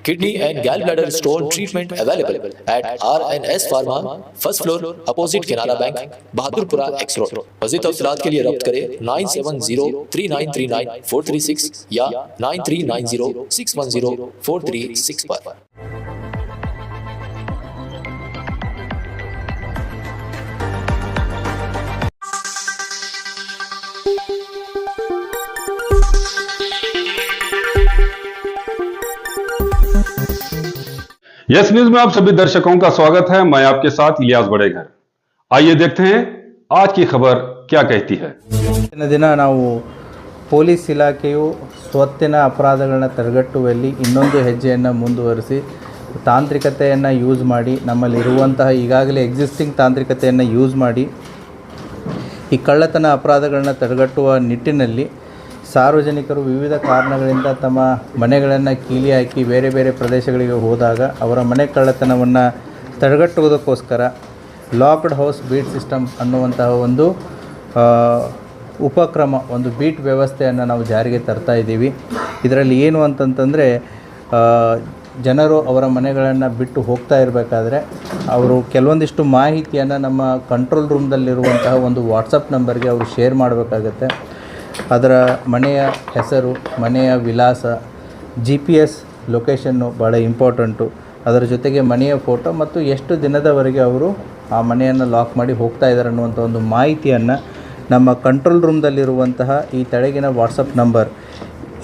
Kidney and gallbladder stone treatment available at RNS Pharma, first floor, opposite Canara Bank, Bahadurpura X Road. मज़ीद तफ़सीलात के लिए रब्त करें 9703939436 या 9390610436 पर। यस न्यूज में आप सभी दर्शकों का स्वागत है। मैं आपके साथ इलियास बड़ेघर। आइए देखते हैं आज की खबर क्या कहती है। ದಿನ ನಾವು ಪೊಲೀಸ್ ಇಲಾಖೆಯು ಸ್ವತ್ತಿನ ಅಪರಾಧಗಳನ್ನು ತಡೆಗಟ್ಟುವಲ್ಲಿ ಇನ್ನೊಂದು ಹೆಜ್ಜೆಯನ್ನು ಮುಂದುವರಿಸಿ ತಾಂತ್ರಿಕತೆಯನ್ನು ಯೂಸ್ ಮಾಡಿ ನಮ್ಮಲ್ಲಿರುವಂತಹ ಈಗಾಗಲೇ ಎಕ್ಸಿಸ್ಟಿಂಗ್ ತಾಂತ್ರಿಕತೆಯನ್ನು ಯೂಸ್ ಮಾಡಿ ಈ ಕಳ್ಳತನ ಅಪರಾಧಗಳನ್ನು ತಡೆಗಟ್ಟುವ ನಿಟ್ಟಿನಲ್ಲಿ ಸಾರ್ವಜನಿಕರು ವಿವಿಧ ಕಾರಣಗಳಿಂದ ತಮ್ಮ ಮನೆಗಳನ್ನು ಕೀಲಿ ಹಾಕಿ ಬೇರೆ ಬೇರೆ ಪ್ರದೇಶಗಳಿಗೆ ಹೋದಾಗ ಅವರ ಮನೆ ಕಳ್ಳತನವನ್ನು ತಡೆಗಟ್ಟುವುದಕ್ಕೋಸ್ಕರ ಲಾಕ್ಡ್ ಹೌಸ್ ಬೀಟ್ ಸಿಸ್ಟಮ್ ಅನ್ನುವಂತಹ ಒಂದು ಉಪಕ್ರಮ, ಒಂದು ಬೀಟ್ ವ್ಯವಸ್ಥೆಯನ್ನು ನಾವು ಜಾರಿಗೆ ತರ್ತಾ ಇದ್ದೀವಿ. ಇದರಲ್ಲಿ ಏನು ಅಂತಂತಂದರೆ ಜನರು ಅವರ ಮನೆಗಳನ್ನು ಬಿಟ್ಟು ಹೋಗ್ತಾ ಇರಬೇಕಾದ್ರೆ ಅವರು ಕೆಲವೊಂದಿಷ್ಟು ಮಾಹಿತಿಯನ್ನು ನಮ್ಮ ಕಂಟ್ರೋಲ್ ರೂಮ್ದಲ್ಲಿರುವಂತಹ ಒಂದು ವಾಟ್ಸಪ್ ನಂಬರ್ಗೆ ಅವರು ಶೇರ್ ಮಾಡಬೇಕಾಗತ್ತೆ. ಅದರ ಮನೆಯ ಹೆಸರು, ಮನೆಯ ವಿಳಾಸ, GPS ಲೊಕೇಶನ್ನು ಭಾಳ ಇಂಪಾರ್ಟೆಂಟು. ಅದರ ಜೊತೆಗೆ ಮನೆಯ ಫೋಟೋ ಮತ್ತು ಎಷ್ಟು ದಿನದವರೆಗೆ ಅವರು ಆ ಮನೆಯನ್ನು ಲಾಕ್ ಮಾಡಿ ಹೋಗ್ತಾ ಇದ್ದಾರೆ ಅನ್ನುವಂಥ ಒಂದು ಮಾಹಿತಿಯನ್ನು ನಮ್ಮ ಕಂಟ್ರೋಲ್ ರೂಮ್ದಲ್ಲಿರುವಂತಹ ಈ ತೆಳಗಿನ ವಾಟ್ಸಪ್ ನಂಬರ್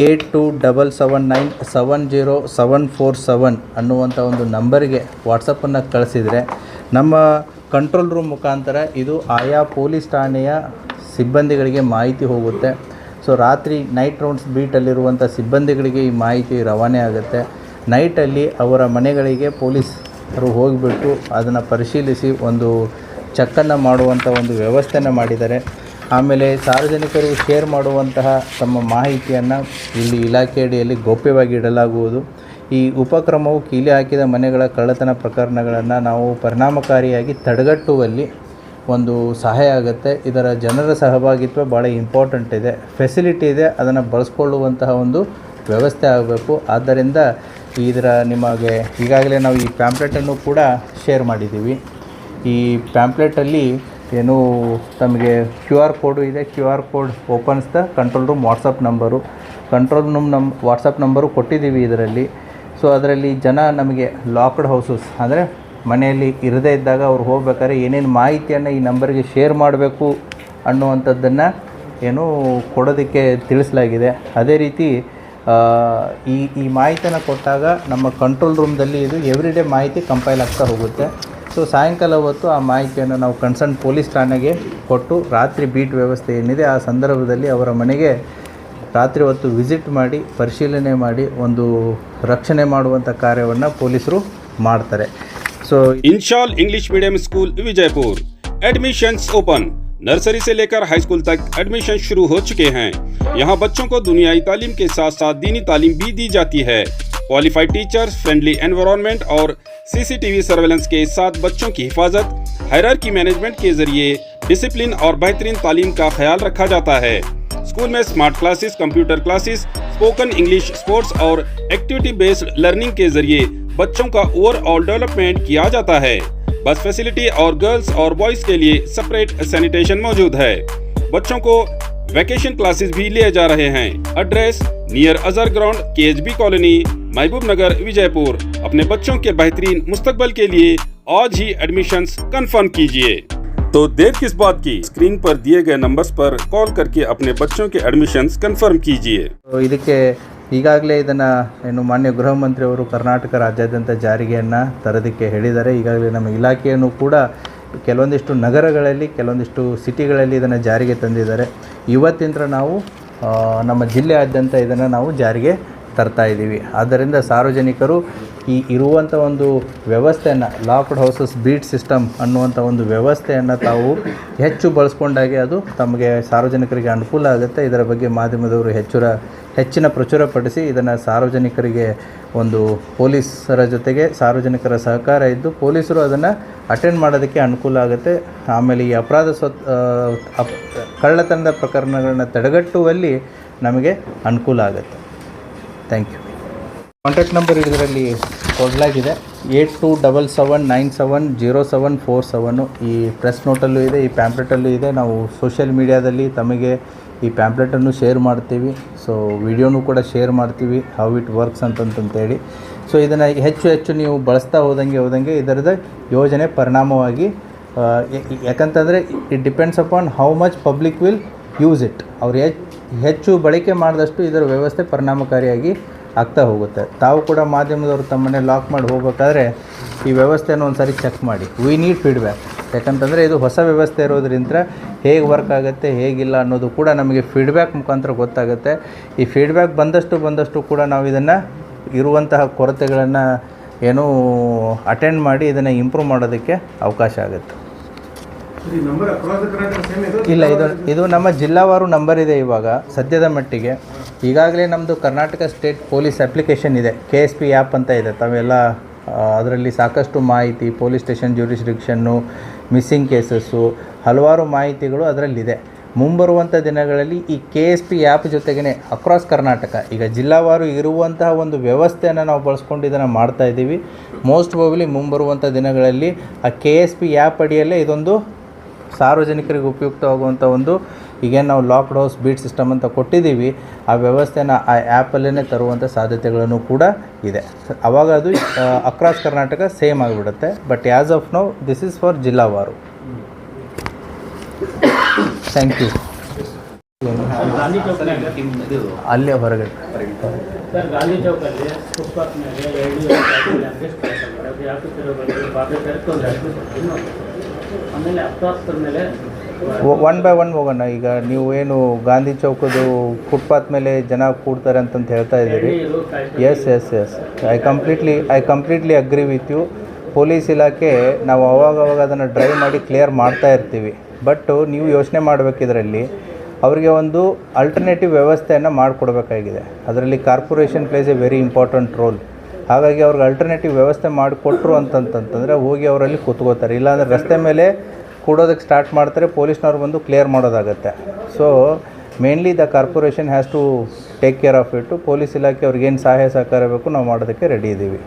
8277970747 ಅನ್ನುವಂಥ ಒಂದು ನಂಬರಿಗೆ ವಾಟ್ಸಪ್ಪನ್ನು ಕಳಿಸಿದರೆ ನಮ್ಮ ಕಂಟ್ರೋಲ್ ರೂಮ್ ಮುಖಾಂತರ ಇದು ಆಯಾ ಪೊಲೀಸ್ ಠಾಣೆಯ ಸಿಬ್ಬಂದಿಗಳಿಗೆ ಮಾಹಿತಿ ಹೋಗುತ್ತೆ. ಸೊ ರಾತ್ರಿ ನೈಟ್ ರೌಂಡ್ಸ್ ಬೀಟಲ್ಲಿರುವಂಥ ಸಿಬ್ಬಂದಿಗಳಿಗೆ ಈ ಮಾಹಿತಿ ರವಾನೆ ಆಗುತ್ತೆ. ನೈಟಲ್ಲಿ ಅವರ ಮನೆಗಳಿಗೆ ಪೊಲೀಸರು ಹೋಗಿಬಿಟ್ಟು ಅದನ್ನು ಪರಿಶೀಲಿಸಿ ಒಂದು ಚೆಕ್ಕನ್ನು ಮಾಡುವಂಥ ಒಂದು ವ್ಯವಸ್ಥೆಯನ್ನು ಮಾಡಿದ್ದಾರೆ. ಆಮೇಲೆ ಸಾರ್ವಜನಿಕರು ಶೇರ್ ಮಾಡುವಂತಹ ತಮ್ಮ ಮಾಹಿತಿಯನ್ನು ಇಲ್ಲಿ ಇಲಾಖೆ ಅಡಿಯಲ್ಲಿ ಗೌಪ್ಯವಾಗಿ ಇಡಲಾಗುವುದು. ಈ ಉಪಕ್ರಮವು ಕೀಲಿ ಹಾಕಿದ ಮನೆಗಳ ಕಳ್ಳತನ ಪ್ರಕರಣಗಳನ್ನು ನಾವು ಪರಿಣಾಮಕಾರಿಯಾಗಿ ತಡೆಗಟ್ಟುವಲ್ಲಿ ಒಂದು ಸಹಾಯ ಆಗುತ್ತೆ. ಇದರ ಜನರ ಸಹಭಾಗಿತ್ವ ಭಾಳ ಇಂಪಾರ್ಟೆಂಟ್ ಇದೆ, ಫೆಸಿಲಿಟಿ ಇದೆ, ಅದನ್ನು ಬಳಸ್ಕೊಳ್ಳುವಂತಹ ಒಂದು ವ್ಯವಸ್ಥೆ ಆಗಬೇಕು. ಆದ್ದರಿಂದ ಇದರ ನಿಮಗೆ ಈಗಾಗಲೇ ನಾವು ಈ ಪ್ಯಾಂಪ್ಲೆಟನ್ನು ಕೂಡ ಶೇರ್ ಮಾಡಿದ್ದೀವಿ. ಈ ಪ್ಯಾಂಪ್ಲೆಟಲ್ಲಿ ಏನು ತಮಗೆ QR ಕೋಡು ಇದೆ. QR code opens the control room WhatsApp number. Control room WhatsApp number ಕೊಟ್ಟಿದ್ದೀವಿ ಇದರಲ್ಲಿ. ಸೊ ಅದರಲ್ಲಿ ಜನ ನಮಗೆ ಲಾಕ್ಡ್ ಹೌಸಸ್ ಅಂದರೆ ಮನೆಯಲ್ಲಿ ಇರದೇ ಇದ್ದಾಗ ಅವ್ರು ಹೋಗ್ಬೇಕಾದ್ರೆ ಏನೇನು ಮಾಹಿತಿಯನ್ನು ಈ ನಂಬರ್ಗೆ ಶೇರ್ ಮಾಡಬೇಕು ಅನ್ನುವಂಥದ್ದನ್ನು ಏನು ಕೊಡೋದಕ್ಕೆ ತಿಳಿಸಲಾಗಿದೆ. ಅದೇ ರೀತಿ ಈ ಮಾಹಿತಿಯನ್ನು ಕೊಟ್ಟಾಗ ನಮ್ಮ ಕಂಟ್ರೋಲ್ ರೂಮ್ದಲ್ಲಿ ಇದು ಎವ್ರಿಡೇ ಮಾಹಿತಿ ಕಂಪೈಲ್ ಆಗ್ತಾ ಹೋಗುತ್ತೆ. ಸೊ ಸಾಯಂಕಾಲ ಹೊತ್ತು ಆ ಮಾಹಿತಿಯನ್ನು ನಾವು ಕನ್ಸರ್ನ್ ಪೊಲೀಸ್ ಠಾಣೆಗೆ ಕೊಟ್ಟು ರಾತ್ರಿ ಬೀಟ್ ವ್ಯವಸ್ಥೆ ಏನಿದೆ ಆ ಸಂದರ್ಭದಲ್ಲಿ ಅವರ ಮನೆಗೆ ರಾತ್ರಿ ಹೊತ್ತು ವಿಸಿಟ್ ಮಾಡಿ ಪರಿಶೀಲನೆ ಮಾಡಿ ಒಂದು ರಕ್ಷಣೆ ಮಾಡುವಂಥ ಕಾರ್ಯವನ್ನು ಪೊಲೀಸರು ಮಾಡ್ತಾರೆ. Inshal English medium school Vijayapur admissions open. Nursery से लेकर हाई स्कूल तक एडमिशन शुरू हो चुके हैं। यहाँ बच्चों को दुनियाई तालीम के साथ साथ दीनी तालीम भी दी जाती है। क्वालिफाइड टीचर्स, फ्रेंडली एनवायरनमेंट और CCTV सर्वेलेंस के साथ बच्चों की हिफाजत, हायरार्की मैनेजमेंट के जरिए डिसिप्लिन और बेहतरीन तालीम का ख्याल रखा जाता है। स्कूल में smart classes, computer classes, spoken English, sports और एक्टिविटी बेस्ड लर्निंग के जरिए बच्चों का ओवरऑल डेवलपमेंट किया जाता है। बस फैसिलिटी और गर्ल्स और बॉयज के लिए सेपरेट सैनिटेशन मौजूद है। बच्चों को वैकेशन क्लासेस भी लिए जा रहे हैं। Address near Azhar ground, KHB colony, महबूब नगर, विजयपुर। अपने बच्चों के बेहतरीन मुस्तकबल के लिए आज ही एडमिशन्स कंफर्म कीजिए। तो देर किस बात की, स्क्रीन पर दिए गए नंबर्स पर कॉल करके अपने बच्चों के एडमिशन्स कंफर्म कीजिए। ಇದಕ್ಕೆ ಈಗಾಗಲೇ ಇದನ್ನು ಏನು ಮಾನ್ಯ ಗೃಹ ಮಂತ್ರಿ ಅವರು ಕರ್ನಾಟಕ ರಾಜ್ಯಾದ್ಯಂತ ಜಾರಿಗೆಯನ್ನು ತರೋದಕ್ಕೆ ಹೇಳಿದ್ದಾರೆ. ಈಗಾಗಲೇ ನಮ್ಮ ಇಲಾಖೆಯನ್ನು ಕೂಡ ಕೆಲವೊಂದಿಷ್ಟು ನಗರಗಳಲ್ಲಿ, ಕೆಲವೊಂದಿಷ್ಟು ಸಿಟಿಗಳಲ್ಲಿ ಇದನ್ನು ಜಾರಿಗೆ ತಂದಿದ್ದಾರೆ. ಇವತ್ತಿಂದ ನಾವು ನಮ್ಮ ಜಿಲ್ಲೆಯಾದ್ಯಂತ ಇದನ್ನು ನಾವು ಜಾರಿಗೆ ತರ್ತಾ ಇದ್ದೀವಿ. ಆದ್ದರಿಂದ ಸಾರ್ವಜನಿಕರು ಈ ಇರುವಂಥ ಒಂದು ವ್ಯವಸ್ಥೆಯನ್ನು, ಲಾಕ್ಡ್ ಹೌಸಸ್ ಬೀಟ್ ಸಿಸ್ಟಮ್ ಅನ್ನುವಂಥ ಒಂದು ವ್ಯವಸ್ಥೆಯನ್ನು ತಾವು ಹೆಚ್ಚು ಬಳಸ್ಕೊಂಡಾಗೆ ಅದು ತಮಗೆ ಸಾರ್ವಜನಿಕರಿಗೆ ಅನುಕೂಲ ಆಗುತ್ತೆ. ಇದರ ಬಗ್ಗೆ ಮಾಧ್ಯಮದವರು ಹೆಚ್ಚಿನ ಪ್ರಚುರಪಡಿಸಿ ಇದನ್ನು ಸಾರ್ವಜನಿಕರಿಗೆ ಒಂದು ಪೊಲೀಸರ ಜೊತೆಗೆ ಸಾರ್ವಜನಿಕರ ಸಹಕಾರ ಇದ್ದು ಪೊಲೀಸರು ಅದನ್ನು ಅಟೆಂಡ್ ಮಾಡೋದಕ್ಕೆ ಅನುಕೂಲ ಆಗುತ್ತೆ. ಆಮೇಲೆ ಈ ಕಳ್ಳತನದ ಪ್ರಕರಣಗಳನ್ನ ತಡೆಗಟ್ಟುವಲ್ಲಿ ನಮಗೆ ಅನುಕೂಲ ಆಗುತ್ತೆ. Thank you. ಕಾಂಟ್ಯಾಕ್ಟ್ ನಂಬರ್ ಇದರಲ್ಲಿ ಕೊಡಲಾಗಿದೆ 8277970747. ಈ ಪ್ರೆಸ್ ನೋಟಲ್ಲೂ ಇದೆ, ಈ ಪ್ಯಾಂಪ್ಲೆಟಲ್ಲೂ ಇದೆ. ನಾವು ಸೋಷಿಯಲ್ ಮೀಡಿಯಾದಲ್ಲಿ ತಮಗೆ ಈ ಪ್ಯಾಂಪ್ಲೆಟನ್ನು ಶೇರ್ ಮಾಡ್ತೀವಿ. ಸೊ ವಿಡಿಯೋನೂ ಕೂಡ ಶೇರ್ ಮಾಡ್ತೀವಿ, ಹೌ ಇಟ್ ವರ್ಕ್ಸ್ ಅಂತಂತೇಳಿ. ಸೊ ಇದನ್ನು ಹೆಚ್ಚು ನೀವು ಬಳಸ್ತಾ ಹೋದಂಗೆ ಇದರದ ಯೋಜನೆ ಪರಿಣಾಮವಾಗಿ, ಯಾಕಂತಂದರೆ it depends upon how much public will use it. ಅವ್ರು ಹೆಚ್ಚು ಬಳಕೆ ಮಾಡಿದಷ್ಟು ಇದರ ವ್ಯವಸ್ಥೆ ಪರಿಣಾಮಕಾರಿಯಾಗಿ ಆಗ್ತಾ ಹೋಗುತ್ತೆ. ತಾವು ಕೂಡ ಮಾಧ್ಯಮದವರು ತಮ್ಮನ್ನೇ ಲಾಕ್ ಮಾಡಿ ಹೋಗಬೇಕಾದ್ರೆ ಈ ವ್ಯವಸ್ಥೆಯನ್ನು ಒಂದು ಸಾರಿ ಚೆಕ್ ಮಾಡಿ. We need feedback. ಯಾಕಂತಂದರೆ ಇದು ಹೊಸ ವ್ಯವಸ್ಥೆ ಇರೋದ್ರಿಂದ ಹೇಗೆ ವರ್ಕ್ ಆಗುತ್ತೆ ಹೇಗಿಲ್ಲ ಅನ್ನೋದು ಕೂಡ ನಮಗೆ ಫೀಡ್ಬ್ಯಾಕ್ ಮುಖಾಂತರ ಗೊತ್ತಾಗುತ್ತೆ. ಈ ಫೀಡ್ಬ್ಯಾಕ್ ಬಂದಷ್ಟು ಕೂಡ ನಾವು ಇದನ್ನು ಇರುವಂತಹ ಕೊರತೆಗಳನ್ನು ಅಟೆಂಡ್ ಮಾಡಿ ಇದನ್ನು ಇಂಪ್ರೂವ್ ಮಾಡೋದಕ್ಕೆ ಅವಕಾಶ ಆಗುತ್ತೆ. ಇಲ್ಲ, ಇದು ನಮ್ಮ ಜಿಲ್ಲಾವಾರು ನಂಬರ್ ಇದೆ. ಇವಾಗ ಸದ್ಯದ ಮಟ್ಟಿಗೆ ಈಗಾಗಲೇ ನಮ್ಮದು ಕರ್ನಾಟಕ ಸ್ಟೇಟ್ ಪೊಲೀಸ್ ಅಪ್ಲಿಕೇಶನ್ ಇದೆ, KSP ಆ್ಯಪ್ ಅಂತ ಇದೆ. ತಾವೆಲ್ಲ ಅದರಲ್ಲಿ ಸಾಕಷ್ಟು ಮಾಹಿತಿ, ಪೊಲೀಸ್ ಸ್ಟೇಷನ್ ಜ್ಯೂರಿಸ್ಡಿಕ್ಷನ್ನು, ಮಿಸ್ಸಿಂಗ್ ಕೇಸಸ್ಸು, ಹಲವಾರು ಮಾಹಿತಿಗಳು ಅದರಲ್ಲಿದೆ. ಮುಂಬರುವಂಥ ದಿನಗಳಲ್ಲಿ ಈ KSP ಆ್ಯಪ್ ಜೊತೆಗೇ ಅಕ್ರಾಸ್ ಕರ್ನಾಟಕ ಈಗ ಜಿಲ್ಲಾವಾರು ಇರುವಂತಹ ಒಂದು ವ್ಯವಸ್ಥೆಯನ್ನು ನಾವು ಬಳಸ್ಕೊಂಡು ಇದನ್ನು ಮಾಡ್ತಾಯಿದ್ದೀವಿ. ಮೋಸ್ಟ್ ಪ್ರಾಬಬ್ಲಿ ಮುಂಬರುವಂಥ ದಿನಗಳಲ್ಲಿ ಆ KSP ಆ್ಯಪ್ ಅಡಿಯಲ್ಲೇ ಇದೊಂದು ಸಾರ್ವಜನಿಕರಿಗೆ ಉಪಯುಕ್ತವಾಗುವಂಥ ಒಂದು, ಈಗೇನು ನಾವು ಲಾಕ್ಡ್ ಹೌಸ್ ಬೀಟ್ ಸಿಸ್ಟಮ್ ಅಂತ ಕೊಟ್ಟಿದ್ದೀವಿ, ಆ ವ್ಯವಸ್ಥೆನ ಆ ಆ್ಯಪಲ್ಲೇ ತರುವಂಥ ಸಾಧ್ಯತೆಗಳನ್ನು ಕೂಡ ಇದೆ. ಆವಾಗ ಅದು ಅಕ್ರಾಸ್ ಕರ್ನಾಟಕ ಸೇಮ್ ಆಗಿಬಿಡುತ್ತೆ. But as of now this is for ಜಿಲ್ಲಾವಾರು. Thank you. ಅಲ್ಲೇ ಹೊರಗಡೆ ಸರ್, ಗಾಂಧಿ ಚೌಕಲ್ಲಿ ಫುಟ್ಪಾತ್ ಮೇಲೆ ಆಮೇಲೆ ಅಪ್ರಾಸ್ತರ ಮೇಲೆ ಒನ್ ಬೈ ಒನ್ ಹೋಗೋಣ. ಈಗ ನೀವು ಏನು ಗಾಂಧಿ ಚೌಕದ್ದು ಫುಟ್ಪಾತ್ ಮೇಲೆ ಜನ ಕೂಡ್ತಾರೆ ಅಂತಂತ ಹೇಳ್ತಾ ಇದ್ದೀರಿ. Yes, I completely agree with you. Police ಇಲಾಖೆ ನಾವು ಅವಾಗ ಅದನ್ನು ಡ್ರೈವ್ ಮಾಡಿ ಕ್ಲಿಯರ್ ಮಾಡ್ತಾ ಇರ್ತೀವಿ. ಬಟ್ ನೀವು ಯೋಚನೆ ಮಾಡಬೇಕು, ಇದರಲ್ಲಿ ಅವರಿಗೆ ಒಂದು ಅಲ್ಟರ್ನೇಟಿವ್ ವ್ಯವಸ್ಥೆಯನ್ನು ಮಾಡಿಕೊಡ್ಬೇಕಾಗಿದೆ. ಅದರಲ್ಲಿ corporation place A very important role. ಹಾಗಾಗಿ ಅವ್ರಿಗೆ ಅಲ್ಟರ್ನೇಟಿವ್ ವ್ಯವಸ್ಥೆ ಮಾಡಿಕೊಟ್ರು ಅಂತಂತಂದರೆ ಹೋಗಿ ಅವರಲ್ಲಿ ಕೂತ್ಕೋತಾರೆ. ಇಲ್ಲಾಂದರೆ ರಸ್ತೆ ಮೇಲೆ ಕೂಡೋದಕ್ಕೆ ಸ್ಟಾರ್ಟ್ ಮಾಡ್ತಾರೆ, ಪೊಲೀಸ್ನವ್ರು ಬಂದು ಕ್ಲಿಯರ್ ಮಾಡೋದಾಗುತ್ತೆ. So mainly the corporation has to take care of it. Police ಇಲಾಖೆ ಅವ್ರಿಗೇನು ಸಹಾಯ ಸಹಕಾರ ಬೇಕು ನಾವು ಮಾಡೋದಕ್ಕೆ ರೆಡಿ ಇದ್ದೀವಿ.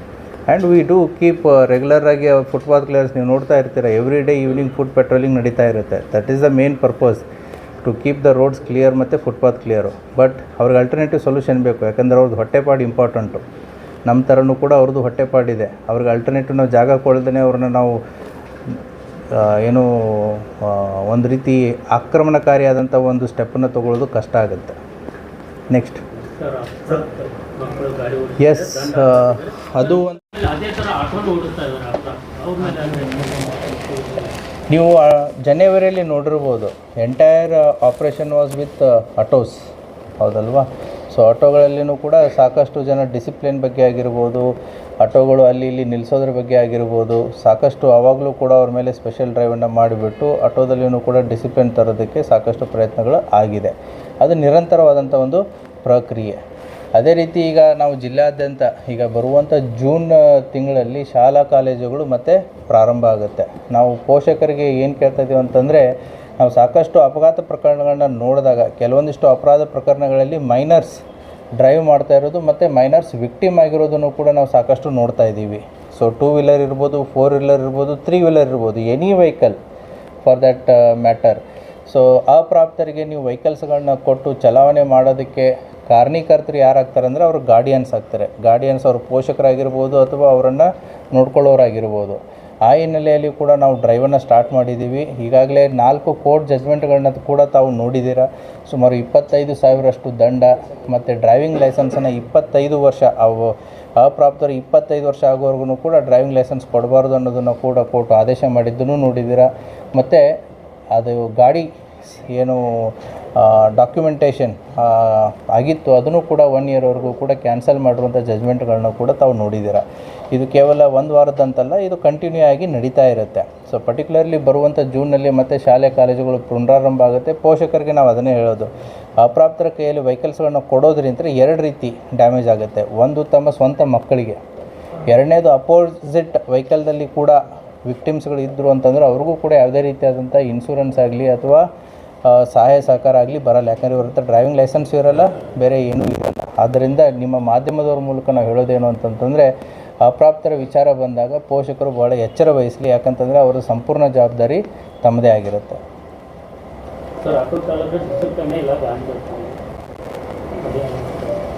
ಆ್ಯಂಡ್ ವಿ ಡೂ ಕೀಪ್ ರೆಗ್ಯುಲರಾಗಿ ಫುಟ್ಪಾತ್ ಕ್ಲಿಯರ್ಸ್ ನೀವು ನೋಡ್ತಾ ಇರ್ತೀರ. Every day evening foot patrolling ನಡೀತಾ ಇರುತ್ತೆ. That is the main purpose, to keep the roads clear ಮತ್ತು ಫುಟ್ಪಾತ್ ಕ್ಲಿಯರು. ಬಟ್ ಅವ್ರಿಗೆ ಅಲ್ಟರ್ನೇಟಿವ್ ಸೊಲ್ಯೂಷನ್ ಬೇಕು. ಯಾಕಂದರೆ ಅವ್ರದ್ದು ಹೊಟ್ಟೆಪಾಡು ಇಂಪಾರ್ಟೆಂಟು. ನಮ್ಮ ಥರನೂ ಕೂಡ ಅವ್ರದ್ದು ಹೊಟ್ಟೆಪಾಡಿದೆ. ಅವ್ರಿಗೆ ಅಲ್ಟರ್ನೇಟಿವ್ ನಾವು ಜಾಗ ಕೊಡದೇ ಅವ್ರನ್ನ ನಾವು ಒಂದು ರೀತಿ ಆಕ್ರಮಣಕಾರಿಯಾದಂಥ ಒಂದು ಸ್ಟೆಪ್ಪನ್ನು ತೊಗೊಳ್ಳೋದು ಕಷ್ಟ ಆಗುತ್ತೆ. ನೆಕ್ಸ್ಟ್, ಎಸ್, ಅದು ಅದೇ ಥರ ಆಟೋ ಓಡಿಸ್ತಾ ಇದ್ದಾರೆ. ಅವ್ರ ಮೇಲೆ ನೀವು ಜನವರಿಯಲ್ಲಿ ನೋಡಿರ್ಬೋದು, entire operation was with autos, ಹೌದಲ್ವಾ? ಸೊ ಆಟೋಗಳಲ್ಲಿನೂ ಕೂಡ ಸಾಕಷ್ಟು ಜನ ಡಿಸಿಪ್ಲಿನ್ ಬಗ್ಗೆ ಆಗಿರ್ಬೋದು, ಆಟೋಗಳು ಅಲ್ಲಿ ಇಲ್ಲಿ ನಿಲ್ಲಿಸೋದ್ರ ಬಗ್ಗೆ ಆಗಿರ್ಬೋದು, ಸಾಕಷ್ಟು ಆವಾಗಲೂ ಕೂಡ ಅವ್ರ ಮೇಲೆ ಸ್ಪೆಷಲ್ ಡ್ರೈವನ್ನು ಮಾಡಿಬಿಟ್ಟು ಆಟೋದಲ್ಲಿಯೂ ಕೂಡ ಡಿಸಿಪ್ಲಿನ್ ತರೋದಕ್ಕೆ ಸಾಕಷ್ಟು ಪ್ರಯತ್ನಗಳು ಆಗಿದೆ. ಅದು ನಿರಂತರವಾದಂಥ ಒಂದು ಪ್ರಕ್ರಿಯೆ. ಅದೇ ರೀತಿ ಈಗ ನಾವು ಜಿಲ್ಲಾದ್ಯಂತ ಈಗ ಬರುವಂಥ ಜೂನ್ ತಿಂಗಳಲ್ಲಿ ಶಾಲಾ ಕಾಲೇಜುಗಳು ಮತ್ತೆ ಪ್ರಾರಂಭ ಆಗುತ್ತೆ. ನಾವು ಪೋಷಕರಿಗೆ ಏನು ಕೇಳ್ತಾ ಇದ್ದೀವಿ ಅಂತಂದರೆ, ನಾವು ಸಾಕಷ್ಟು ಅಪಘಾತ ಪ್ರಕರಣಗಳನ್ನ ನೋಡಿದಾಗ ಕೆಲವೊಂದಿಷ್ಟು ಅಪರಾಧ ಪ್ರಕರಣಗಳಲ್ಲಿ ಮೈನರ್ಸ್ ಡ್ರೈವ್ ಮಾಡ್ತಾ ಇರೋದು ಮತ್ತು ಮೈನರ್ಸ್ ವಿಕ್ಟಿಮ್ ಆಗಿರೋದನ್ನು ಕೂಡ ನಾವು ಸಾಕಷ್ಟು ನೋಡ್ತಾ ಇದ್ದೀವಿ. ಸೊ 2 ವೀಲರ್ ಇರ್ಬೋದು, 4 ವೀಲರ್ ಇರ್ಬೋದು, 3 ವೀಲರ್ ಇರ್ಬೋದು, any vehicle for that matter. So ಅಪ್ರಾಪ್ತರಿಗೆ ನೀವು ವೆಹಿಕಲ್ಸ್ಗಳನ್ನ ಕೊಟ್ಟು ಚಲಾವಣೆ ಮಾಡೋದಕ್ಕೆ ಕಾರಣೀಕರ್ತರು ಯಾರಾಗ್ತಾರೆ ಅಂದರೆ ಅವರು ಗಾರ್ಡಿಯನ್ಸ್ ಆಗ್ತಾರೆ. ಗಾರ್ಡಿಯನ್ಸ್ ಅವ್ರ ಪೋಷಕರಾಗಿರ್ಬೋದು ಅಥವಾ ಅವರನ್ನು ನೋಡ್ಕೊಳ್ಳೋರಾಗಿರ್ಬೋದು. ಆ ಹಿನ್ನೆಲೆಯಲ್ಲಿ ಕೂಡ ನಾವು ಡ್ರೈವನ್ನು ಸ್ಟಾರ್ಟ್ ಮಾಡಿದ್ದೀವಿ. ಈಗಾಗಲೇ 4 ಕೋರ್ಟ್ ಜಜ್ಮೆಂಟ್ಗಳನ್ನ ಕೂಡ ತಾವು ನೋಡಿದ್ದೀರಾ. ಸುಮಾರು 25,000 ದಂಡ ಮತ್ತು ಡ್ರೈವಿಂಗ್ ಲೈಸೆನ್ಸನ್ನು 25 ವರ್ಷ, ಅವು ಅಪ್ರಾಪ್ತರು 25 ವರ್ಷ ಆಗೋವರೆಗೂ ಕೂಡ ಡ್ರೈವಿಂಗ್ ಲೈಸೆನ್ಸ್ ಕೊಡಬಾರ್ದು ಅನ್ನೋದನ್ನು ಕೂಡ ಕೋರ್ಟ್ ಆದೇಶ ಮಾಡಿದ್ದನ್ನು ನೋಡಿದ್ದೀರಾ. ಮತ್ತು ಅದು ಗಾಡಿ ಏನು ಡಾಕ್ಯುಮೆಂಟೇಷನ್ ಆಗಿತ್ತು ಅದನ್ನು ಕೂಡ 1 ಇಯರ್ವರೆಗೂ ಕೂಡ ಕ್ಯಾನ್ಸಲ್ ಮಾಡಿರುವಂಥ ಜಜ್ಮೆಂಟ್ಗಳನ್ನ ಕೂಡ ತಾವು ನೋಡಿದ್ದೀರಾ. ಇದು ಕೇವಲ 1 ವಾರದಂತಲ್ಲ, ಇದು ಕಂಟಿನ್ಯೂ ಆಗಿ ನಡೀತಾ ಇರುತ್ತೆ. ಸೊ ಪರ್ಟಿಕ್ಯುಲರ್ಲಿ ಬರುವಂಥ ಜೂನ್ನಲ್ಲಿ ಮತ್ತೆ ಶಾಲೆ ಕಾಲೇಜುಗಳು ಪುನರಾರಂಭ ಆಗುತ್ತೆ. ಪೋಷಕರಿಗೆ ನಾವು ಅದನ್ನೇ ಹೇಳೋದು, ಅಪ್ರಾಪ್ತರ ಕೈಯಲ್ಲಿ ವೆಹಿಕಲ್ಸ್ಗಳನ್ನ ಕೊಡೋದ್ರಿಂದ 2 ರೀತಿ ಡ್ಯಾಮೇಜ್ ಆಗುತ್ತೆ. ಒಂದು, ತಮ್ಮ ಸ್ವಂತ ಮಕ್ಕಳಿಗೆ. 2ನೇದು, ಅಪೋಸಿಟ್ ವೆಹಿಕಲ್ದಲ್ಲಿ ಕೂಡ ವಿಕ್ಟಿಮ್ಸ್ಗಳು ಇದ್ದರು ಅಂತಂದರೆ ಅವ್ರಿಗೂ ಕೂಡ ಯಾವುದೇ ರೀತಿಯಾದಂಥ ಇನ್ಶೂರೆನ್ಸ್ ಆಗಲಿ ಅಥವಾ ಸಹಾಯ ಸಹಕಾರ ಆಗಲಿ ಬರಲ್ಲ. ಯಾಕಂದರೆ ಇವ್ರ ಹತ್ರ ಡ್ರೈವಿಂಗ್ ಲೈಸೆನ್ಸ್ ಇರಲ್ಲ, ಬೇರೆ ಏನೂ ಇರಲ್ಲ. ಆದ್ದರಿಂದ ನಿಮ್ಮ ಮಾಧ್ಯಮದವ್ರ ಮೂಲಕ ನಾವು ಹೇಳೋದೇನು ಅಂತಂತಂದರೆ, ಅಪ್ರಾಪ್ತರ ವಿಚಾರ ಬಂದಾಗ ಪೋಷಕರು ಭಾಳ ಎಚ್ಚರ ವಹಿಸಲಿ. ಯಾಕಂತಂದರೆ ಅವರ ಸಂಪೂರ್ಣ ಜವಾಬ್ದಾರಿ ತಮ್ಮದೇ ಆಗಿರುತ್ತೆ. ಸರ್ ಅಕ್ಕೂರು ತಾಲೂಕು ಡಿಸ್ಟ್ರಿಕ್ಟನ್ನೇ ಇಲ್ಲ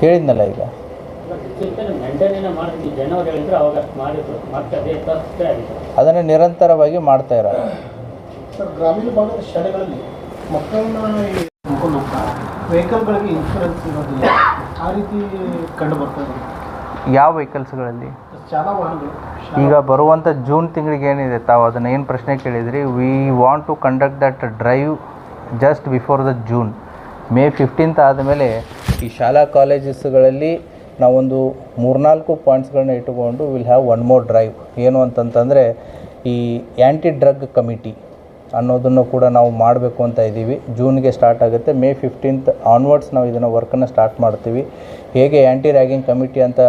ಹೇಳಿದ್ನಲ್ಲ ಈಗ. ಡಿಸ್ಟ್ರಿಕ್ಟನ್ನು ಮೇಂಟೈನ್ ಮಾಡ್ತೀವಿ, ಜನವರಿ ಹೇಳಿದ್ರೆ ಅವಾಗ ಅಷ್ಟು ಮಾಡಿದ್ರು, ಮತ್ತೆ ಅದೇ ತಪ್ಪೇ ಆಗಿದೆ. ಅದನ್ನು ನಿರಂತರವಾಗಿ ಮಾಡ್ತಾ ಇರೋದು. ಸರ್, ಗ್ರಾಮೀಣ ಭಾಗದ ಶಾಲೆಗಳಲ್ಲಿ ಮಕ್ಕಳನ್ನ ಕರ್ಕೊಂಡು ಹೋಗ್ತಾರೆ, ವೆಹಿಕಲ್ಗಳಿಗೆ ಇನ್ಶೂರೆನ್ಸ್ ಇರೋದಿಲ್ಲ, ಆ ರೀತಿ ಕಂಡು ಬರ್ತಾ ಇದೆ. ಯಾವ ವೆಹಿಕಲ್ಸ್ಗಳಲ್ಲಿ? ಶಾಲಾ ವಾಹನಗಳು. ಈಗ ಬರುವಂಥ ಜೂನ್ ತಿಂಗಳಿಗೆ ಏನಿದೆ, ತಾವು ಅದನ್ನು ಏನು ಪ್ರಶ್ನೆ ಕೇಳಿದ್ರಿ, we want to conduct that drive just before the June. May 15th ಆದಮೇಲೆ ಈ ಶಾಲಾ ಕಾಲೇಜಸ್ಗಳಲ್ಲಿ ನಾವೊಂದು 3-4 ಪಾಯಿಂಟ್ಸ್ಗಳನ್ನ ಇಟ್ಟುಕೊಂಡು will have one more drive. ಏನು ಅಂತಂತಂದರೆ, ಈ ಆ್ಯಂಟಿ ಡ್ರಗ್ ಕಮಿಟಿ ಅನ್ನೋದನ್ನು ಕೂಡ ನಾವು ಮಾಡಬೇಕು ಅಂತ ಇದ್ದೀವಿ. ಜೂನ್ಗೆ ಸ್ಟಾರ್ಟ್ ಆಗುತ್ತೆ. ಮೇ 15th ಆನ್ವರ್ಡ್ಸ್ ನಾವು ಇದನ್ನು ವರ್ಕನ್ನು ಸ್ಟಾರ್ಟ್ ಮಾಡ್ತೀವಿ. ಹೇಗೆ ಆ್ಯಂಟಿ ರ್ಯಾಗಿಂಗ್ ಕಮಿಟಿ ಅಂತ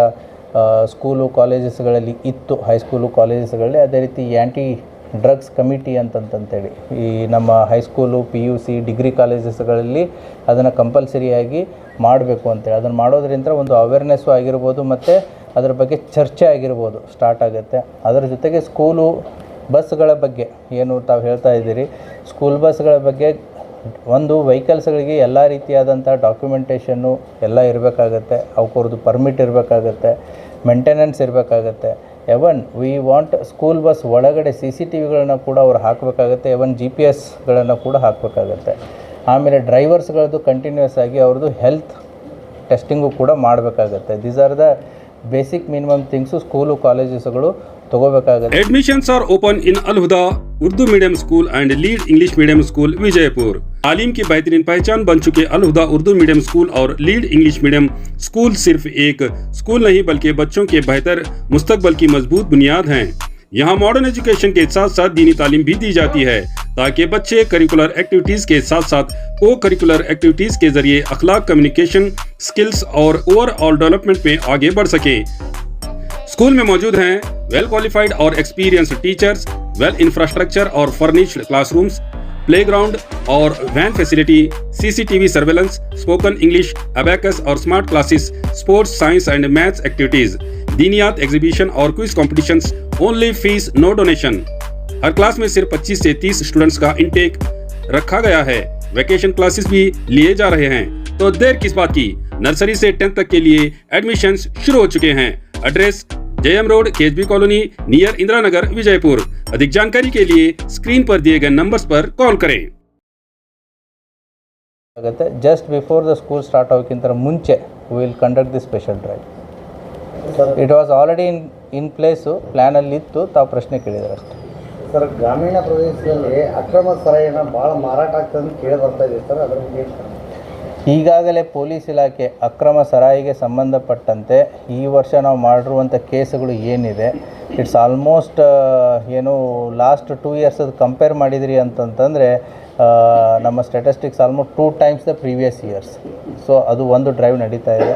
ಸ್ಕೂಲು ಕಾಲೇಜಸ್ಗಳಲ್ಲಿ ಇತ್ತು, ಹೈಸ್ಕೂಲು ಕಾಲೇಜಸ್ಗಳಲ್ಲಿ, ಅದೇ ರೀತಿ ಆ್ಯಂಟಿ ಡ್ರಗ್ಸ್ ಕಮಿಟಿ ಅಂತಂತೇಳಿ ಈ ನಮ್ಮ ಹೈಸ್ಕೂಲು, PUC, ಡಿಗ್ರಿ ಕಾಲೇಜಸ್ಗಳಲ್ಲಿ ಅದನ್ನು ಕಂಪಲ್ಸರಿಯಾಗಿ ಮಾಡಬೇಕು ಅಂತೇಳಿ. ಅದನ್ನು ಮಾಡೋದ್ರಿಂದ ಒಂದು ಅವೇರ್ನೆಸ್ಸು ಆಗಿರ್ಬೋದು, ಮತ್ತು ಅದರ ಬಗ್ಗೆ ಚರ್ಚೆ ಆಗಿರ್ಬೋದು ಸ್ಟಾರ್ಟ್ ಆಗುತ್ತೆ. ಅದರ ಜೊತೆಗೆ ಸ್ಕೂಲು ಬಸ್ಗಳ ಬಗ್ಗೆ ಏನು ತಾವು ಹೇಳ್ತಾ ಇದ್ದೀರಿ, ಸ್ಕೂಲ್ ಬಸ್ಗಳ ಬಗ್ಗೆ ಒಂದು ವೆಹಿಕಲ್ಸ್ಗಳಿಗೆ ಎಲ್ಲ ರೀತಿಯಾದಂಥ ಡಾಕ್ಯುಮೆಂಟೇಷನ್ನು ಎಲ್ಲ ಇರಬೇಕಾಗತ್ತೆ. ಅವಕ್ಕವ್ರದ್ದು ಪರ್ಮಿಟ್ ಇರಬೇಕಾಗತ್ತೆ, ಮೇಂಟೆನೆನ್ಸ್ ಇರಬೇಕಾಗತ್ತೆ. Even we want school bus ಒಳಗಡೆ CCTVಗಳನ್ನ ಕೂಡ ಅವ್ರು ಹಾಕಬೇಕಾಗತ್ತೆ. ಎವನ್ GPS ಕೂಡ ಹಾಕಬೇಕಾಗತ್ತೆ. ಆಮೇಲೆ ಡ್ರೈವರ್ಸ್ಗಳದ್ದು ಕಂಟಿನ್ಯೂಸ್ ಆಗಿ ಅವ್ರದ್ದು ಹೆಲ್ತ್ ಟೆಸ್ಟಿಂಗು ಕೂಡ ಮಾಡಬೇಕಾಗತ್ತೆ. These are the basic minimum things school ಕಾಲೇಜಸ್ಗಳು ತಗೋಬೇಕಾಗುತ್ತೆ. Admissions are open in Al-Huda Urdu medium school and lead English medium school Vijayapur. तालीम की बेहतरीन पहचान बन चुके अल-हुदा उर्दू मीडियम स्कूल और लीड इंग्लिश मीडियम स्कूल सिर्फ एक स्कूल नहीं बल्कि बच्चों के बेहतर मुस्तकबल की मजबूत बुनियाद हैं। यहाँ मॉडर्न एजुकेशन के साथ साथ दीनी तालीम भी दी जाती है ताकि बच्चे करिकुलर एक्टिविटीज के साथ साथ को करिकुलर एक्टिविटीज के जरिए अखलाक, कम्युनिकेशन स्किल्स और ओवरऑल डेवलपमेंट में आगे बढ़ सके। स्कूल में मौजूद हैं वेल क्वालिफाइड और एक्सपीरियंस्ड टीचर्स, वेल इंफ्रास्ट्रक्चर और फर्निश्ड क्लासरूम्स, प्लेग्राउंड और van facility, CCTV surveillance, spoken English, abacus और smart classes, sports, science and maths activities, दीनियात एग्जीबिशन और quiz competitions, only fees no donation. हर क्लास में सिर्फ 25 से 30 स्टूडेंट्स का इंटेक रखा गया है। वेकेशन क्लासेस भी लिए जा रहे हैं, तो देर किस बात की, नर्सरी से 10th तक के लिए एडमिशन्स शुरू हो चुके हैं। Address JM road, KSB colony, near Indira Nagar, Vijayapur. अधिक जानकारी के लिए स्क्रीन पर दिए गए नंबर्स पर कॉल करें। Just before the school start ಆಗೋಕ್ಕಿಂತ ಮುಂಚೆ will conduct the special drive. It was already in place, ಪ್ಲ್ಯಾನಲ್ಲಿ ಇತ್ತು, ತಾವು ಪ್ರಶ್ನೆ ಕೇಳಿದ್ರೆ ಅಷ್ಟೇ. ಸರ್, ಗ್ರಾಮೀಣ ಪ್ರದೇಶದಲ್ಲಿ ಅಕ್ರಮ ಸರಾಯಿನ ಭಾಳ ಮಾರಾಟ ಆಗ್ತದೆ ಅಂತ ಕೇಳಿ ಬರ್ತಾ ಇದೆ ಸರ್, ಅದರ ಬಗ್ಗೆ ಈಗಾಗಲೇ ಪೊಲೀಸ್ ಇಲಾಖೆ ಅಕ್ರಮ ಸರಾಯಿಗೆ ಸಂಬಂಧಪಟ್ಟಂತೆ ಈ ವರ್ಷ ನಾವು ಮಾಡಿರುವಂಥ ಕೇಸುಗಳು ಏನಿದೆ, ಇಟ್ಸ್ ಆಲ್ಮೋಸ್ಟ್ ಏನು ಲಾಸ್ಟ್ 2 years ಕಂಪೇರ್ ಮಾಡಿದ್ರಿ ಅಂತಂತಂದರೆ ನಮ್ಮ statistics almost 2 times the previous years. So ಅದು ಒಂದು ಡ್ರೈವ್ ನಡೀತಾ ಇದೆ.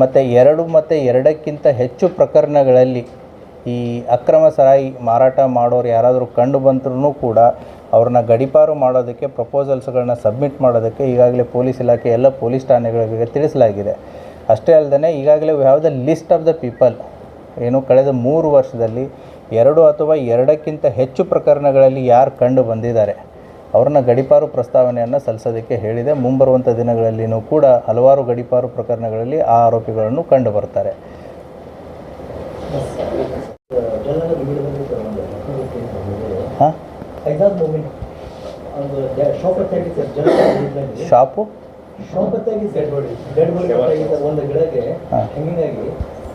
ಮತ್ತು 2 ಮತ್ತು 2ಕ್ಕಿಂತ ಹೆಚ್ಚು ಪ್ರಕರಣಗಳಲ್ಲಿ ಈ ಅಕ್ರಮ ಸರಾಯಿ ಮಾರಾಟ ಮಾಡೋರು ಯಾರಾದರೂ ಕಂಡು ಬಂದ್ರೂ ಕೂಡ ಅವ್ರನ್ನ ಗಡೀಪಾರು ಮಾಡೋದಕ್ಕೆ ಪ್ರಪೋಸಲ್ಸ್ಗಳನ್ನ ಸಬ್ಮಿಟ್ ಮಾಡೋದಕ್ಕೆ ಈಗಾಗಲೇ ಪೊಲೀಸ್ ಇಲಾಖೆ ಎಲ್ಲ ಪೊಲೀಸ್ ಠಾಣೆಗಳಿಗೆ ತಿಳಿಸಲಾಗಿದೆ. ಅಷ್ಟೇ ಅಲ್ಲದೆ ಈಗಾಗಲೇ we have the list of the people, ಏನು ಕಳೆದ 3 ವರ್ಷದಲ್ಲಿ 2 ಅಥವಾ 2ಕ್ಕಿಂತ ಹೆಚ್ಚು ಪ್ರಕರಣಗಳಲ್ಲಿ ಯಾರು ಕಂಡು ಬಂದಿದ್ದಾರೆ ಅವ್ರನ್ನ ಗಡೀಪಾರು ಪ್ರಸ್ತಾವನೆಯನ್ನು ಸಲ್ಲಿಸೋದಕ್ಕೆ ಹೇಳಿದೆ. ಮುಂಬರುವಂಥ ದಿನಗಳಲ್ಲಿಯೂ ಕೂಡ ಹಲವಾರು ಗಡೀಪಾರು ಪ್ರಕರಣಗಳಲ್ಲಿ ಆ ಆರೋಪಿಗಳನ್ನು ಕಂಡು ಬರ್ತಾರೆ. ಹಾಂ, ಶಾಪು ಒಂದು ಗಿಡಕ್ಕೆ ಹೆಂಗಾಗಿ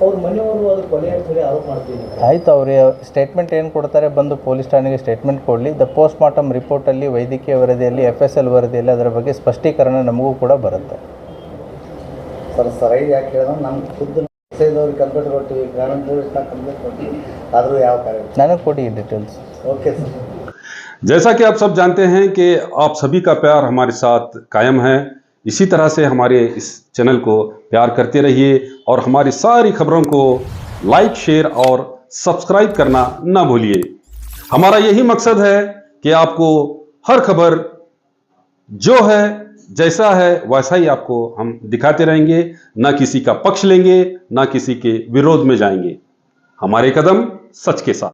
ಅವ್ರ ಮನೆಯವರು ಅದು ಕೊಲೆ ಅಂತ ಹೇಳಿ ಆರೋಪ ಮಾಡ್ತೀವಿ. ಆಯಿತು, ಅವ್ರ ಸ್ಟೇಟ್ಮೆಂಟ್ ಏನು ಕೊಡ್ತಾರೆ, ಬಂದು ಪೊಲೀಸ್ ಠಾಣೆಗೆ ಸ್ಟೇಟ್ಮೆಂಟ್ ಕೊಡಲಿ. ದ ಪೋಸ್ಟ್ ಮಾರ್ಟಮ್ ರಿಪೋರ್ಟಲ್ಲಿ, ವೈದ್ಯಕೀಯ ವರದಿಯಲ್ಲಿ, FSL ವರದಿಯಲ್ಲಿ ಅದರ ಬಗ್ಗೆ ಸ್ಪಷ್ಟೀಕರಣ ನಮಗೂ ಕೂಡ ಬರುತ್ತೆ. ಸರ್, ಸರಾಯಿ ಯಾಕೆ ಹೇಳಿದ್ರೆ ನಮ್ಮ ಖುದ್ದು ಅವ್ರಿಗೆ ಕಂಪ್ಯೂಟರ್ ಕೊಡ್ತೀವಿ, ಗ್ರಾಮೀಣ ಕಂಪ್ಲೇಂಟ್ ಕೊಡ್ತೀವಿ, ಆದರೂ ಯಾವ ಕಾರ್ಯ ನನಗೆ ಕೊಡಿ ಡೀಟೇಲ್ಸ್. Okay sir. जैसा कि आप सब जानते हैं कि आप सभी का प्यार हमारे साथ कायम है। इसी तरह से हमारे इस चैनल को प्यार करते रहिए और हमारी सारी खबरों को लाइक, शेयर और सब्सक्राइब करना ना भूलिए। हमारा यही मकसद है कि आपको हर खबर जो है जैसा है वैसा ही आपको हम दिखाते रहेंगे, ना किसी का पक्ष लेंगे, ना किसी के विरोध में जाएंगे। हमारे कदम सच के साथ।